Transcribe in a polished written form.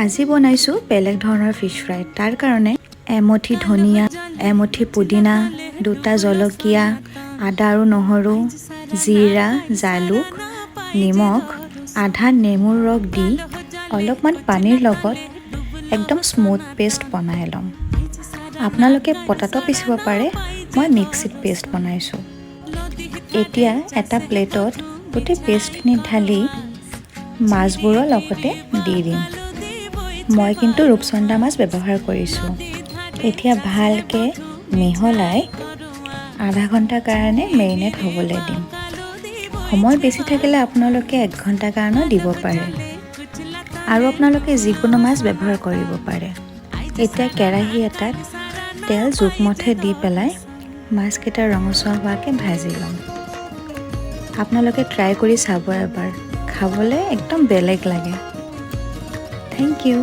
আজি বনাইছোঁ বেলেগ ধৰণৰ ফিছ ফ্ৰাই। তাৰ কাৰণে এমুঠি ধনিয়া, এমুঠি পুদিনা, 2টা জলকীয়া, আদা আৰু নহৰু, জিৰা, জালুক, নিমখ, আধা নেমুৰ ৰস দি অলপমান পানীৰ লগত একদম স্মুথ পেষ্ট বনাই ল'ম। আপোনালোকে পটাটো পিচিব পাৰে, মই মিক্সিত পেষ্ট বনাইছোঁ। এতিয়া এটা প্লেটত গোটেই পেষ্টখিনি ঢালি মাছবোৰৰ লগতে দি দিম। মই কিন্তু ৰূপচন্দা মাছ ব্যৱহাৰ কৰিছোঁ। এতিয়া ভালকৈ মিহলাই আধা ঘণ্টাৰ কাৰণে মেৰিনেট হ'বলৈ দিম। সময় বেছি থাকিলে আপোনালোকে 1 ঘণ্টাৰ কাৰণেও দিব পাৰে আৰু আপোনালোকে যিকোনো মাছ ব্যৱহাৰ কৰিব পাৰে। এতিয়া কেৰাহী এটাত তেল জোখমতে দি পেলাই মাছকেইটা ৰঙচুৱা হোৱাকৈ ভাজি ল'ম। আপোনালোকে ট্ৰাই কৰি চাব এবাৰ, খাবলৈ একদম বেলেগ লাগে। Thank U.